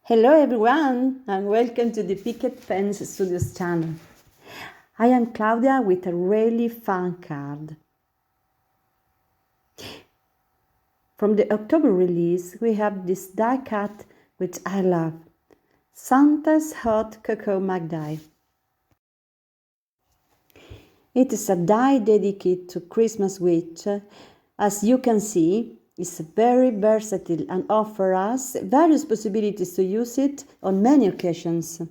Hello everyone and welcome to the Picket Pens Studios channel. I am Claudia with a really fun card. From the October release we have this die cut which I love. Santa's Hot Cocoa Mug Die. It is a die dedicated to Christmas which, as you can see, is very versatile and offers us various possibilities to use it on many occasions.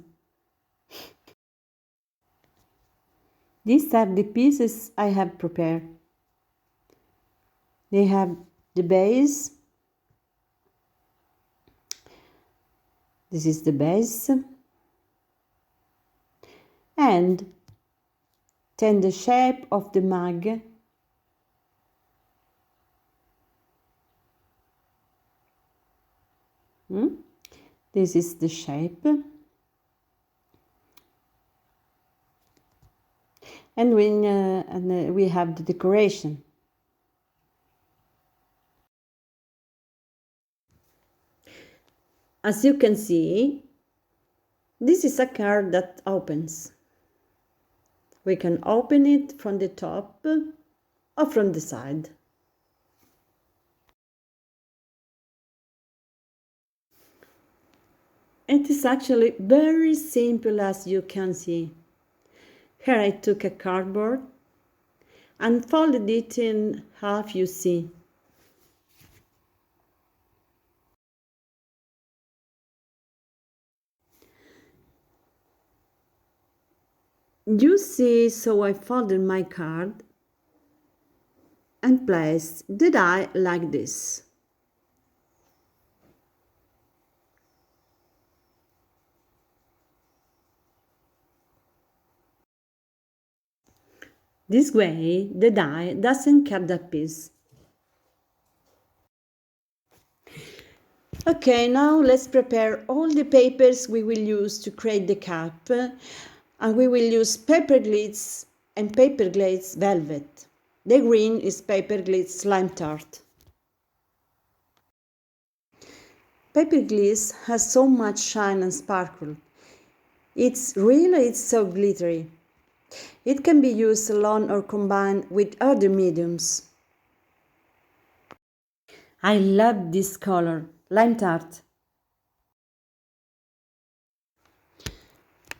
These are the pieces I have prepared. They have the base. This is the base. And then the shape of the mug. This is the shape. And we have the decoration. As you can see, this is a card that opens. We can open it from the top or from the side. It is actually very simple, as you can see. Here I took a cardboard and folded it in half, you see. You see, so I folded my card and placed the die like this. This way, the die doesn't cut the piece. Okay, now let's prepare all the papers we will use to create the cap. And we will use paper glitz and paper glaze velvet. The green is paper glitz lime tart. Paper glitz has so much shine and sparkle. It's so glittery. It can be used alone or combined with other mediums. I love this color, lime tart.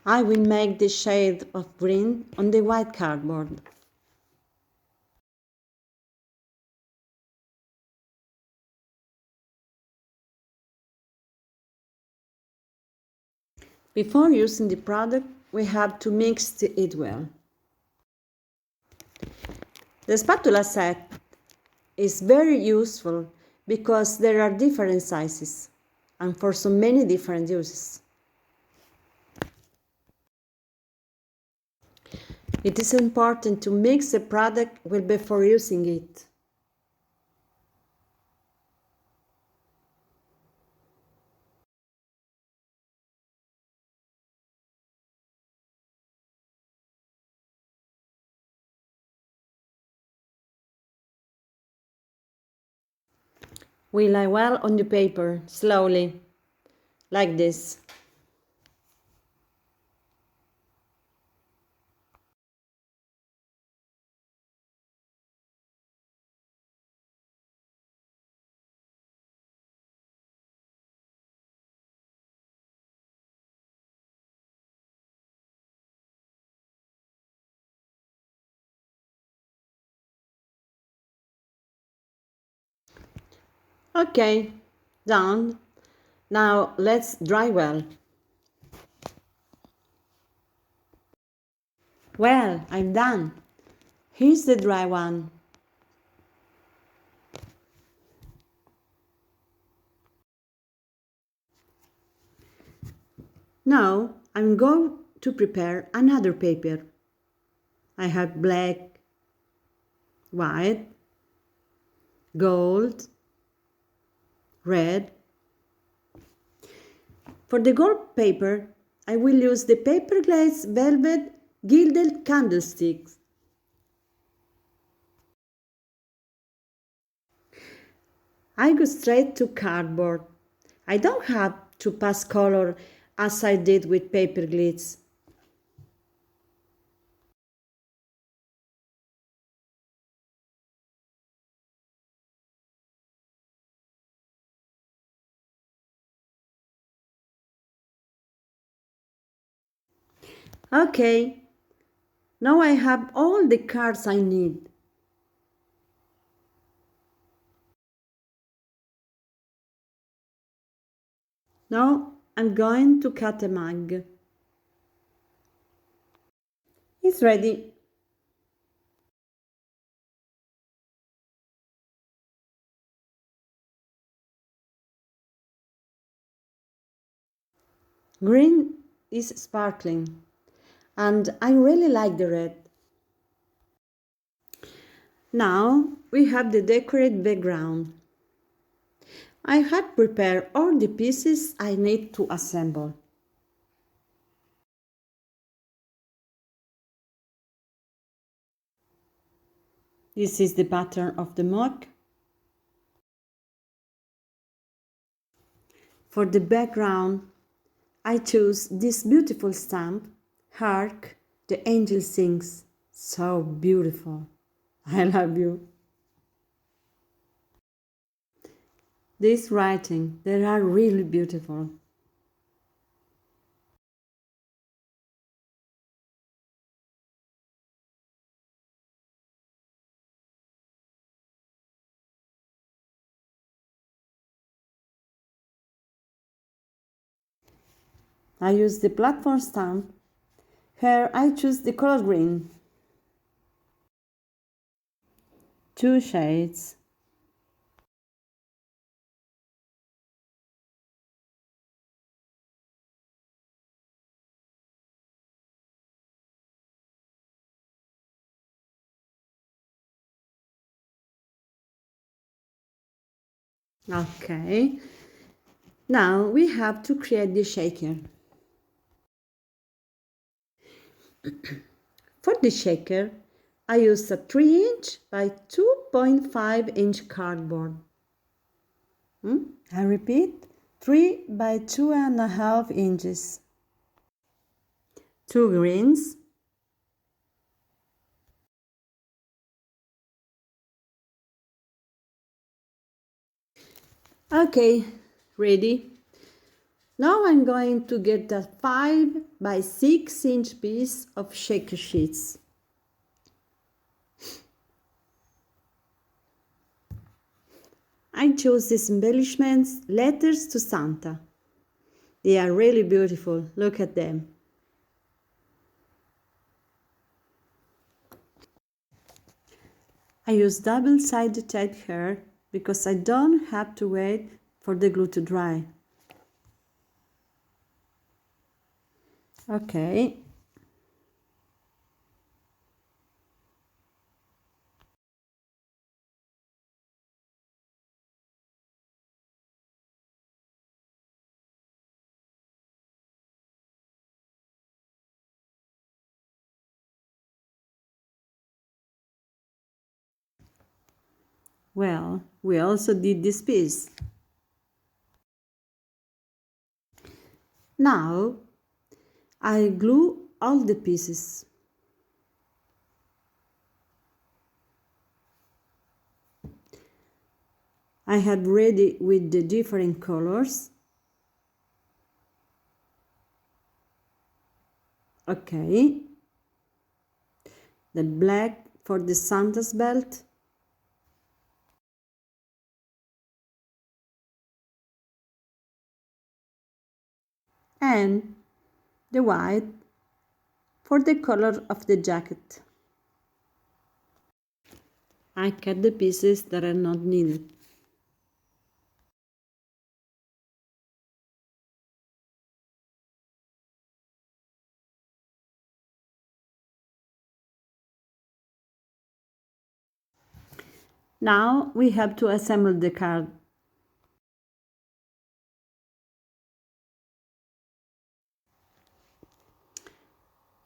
I will make the shade of green on the white cardboard. Before using the product, we have to mix it well. The spatula set is very useful because there are different sizes and for so many different uses. It is important to mix the product well before using it. We lie well on the paper, slowly, like this. Okay, done. Now let's dry well. Well, I'm done. Here's the dry one. Now I'm going to prepare another paper. I have black, white, gold, red. For the gold paper, I will use the paper glaze velvet Gilded Candlesticks. I go straight to cardboard. I don't have to pass color as I did with paper glitz. Okay, now I have all the cards I need. Now I'm going to cut a mug. It's ready. Green is sparkling, and I really like the red. Now we have the decorate background. I had prepared all the pieces I need to assemble. This is the pattern of the mug. For the background, I choose this beautiful stamp, Hark, the angel sings. So beautiful. I love you. This writing, they are really beautiful. I use the Blackboard stamp. Here I choose the color green. 2 shades. Okay. Now we have to create the shaker. For the shaker, I use a 3" by 2.5" cardboard. I repeat, 3 by 2.5 inches. 2 greens. Okay, ready? Now I'm going to get a 5 by 6" piece of shaker sheets. I chose these embellishments, letters to Santa. They are really beautiful, look at them. I use double-sided tape here because I don't have to wait for the glue to dry. Okay. Well, we also did this piece. Now, I glue all the pieces. I had ready with the different colors. Okay. The black for the Santa's belt. And the white for the color of the jacket. I cut the pieces that are not needed. Now we have to assemble the card.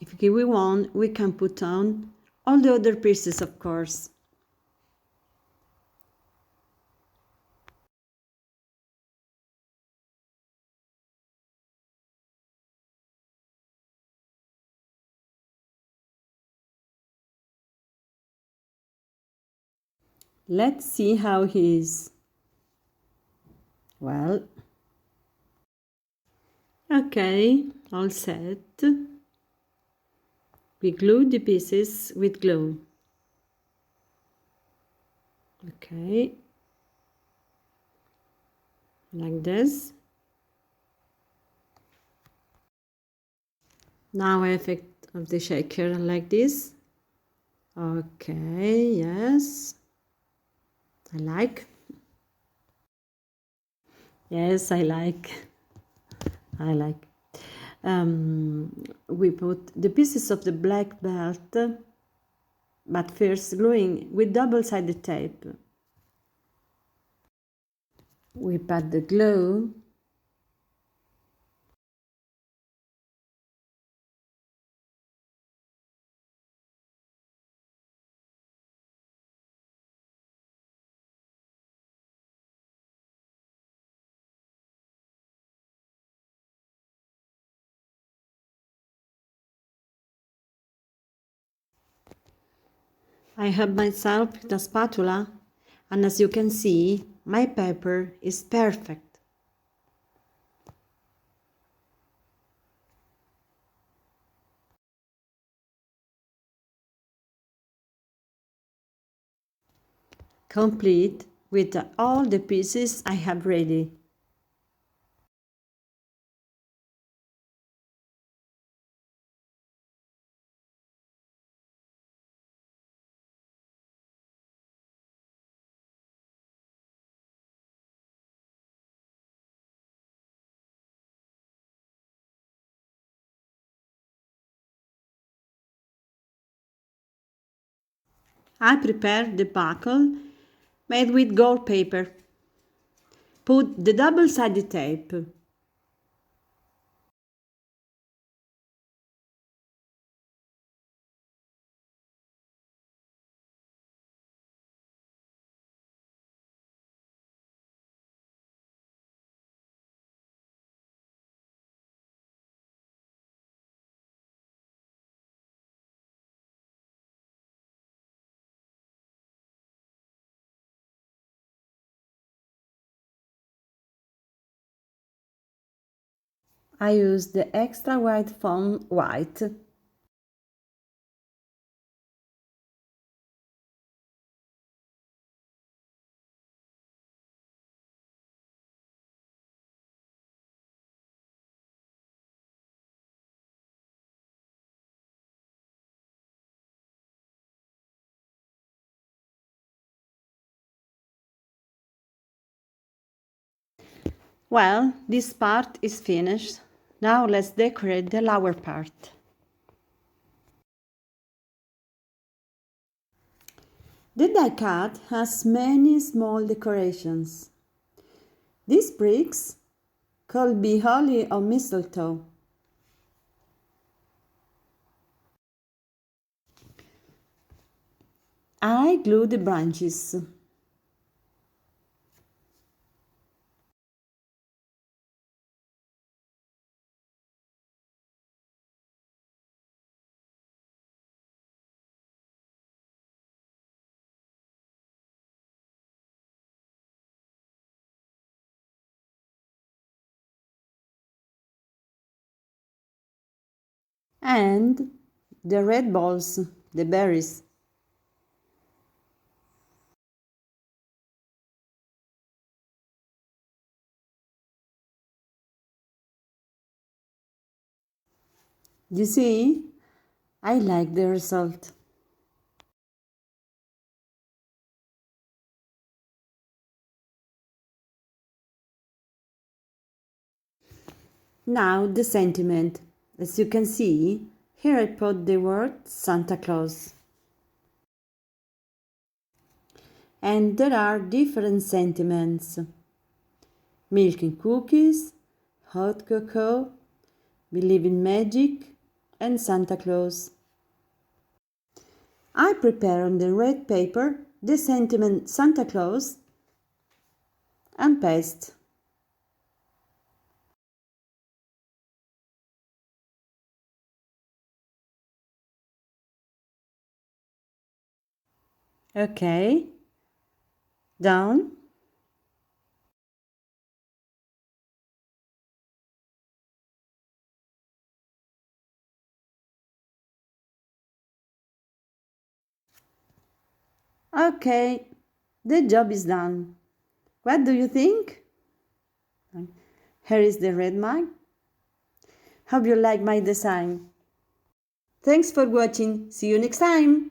If we want, we can put on all the other pieces, of course. Let's see how he is. Well, okay, all set. We glue the pieces with glue. Okay, like this. Now effect of the shaker like this. Okay, yes. I like. Yes, I like. I like. We put the pieces of the black belt, but first gluing with double-sided tape. We pat the glue. I help myself with a spatula, and as you can see, my paper is perfect. Complete with all the pieces I have ready. I prepared the buckle made with gold paper. Put the double-sided tape. I used the extra white foam white. Well, this part is finished. Now let's decorate the lower part. The die cut has many small decorations. These bricks could be holly or mistletoe. I glue the branches. And the red balls, the berries. You see, I like the result. Now the sentiment. As you can see, here I put the word Santa Claus. And there are different sentiments. Milk and cookies, hot cocoa, believe in magic, and Santa Claus. I prepare on the red paper the sentiment Santa Claus and paste. Okay, down, okay, the job is done. What do you think? Here is the red mug. Hope you like my design. Thanks for watching. See you next time.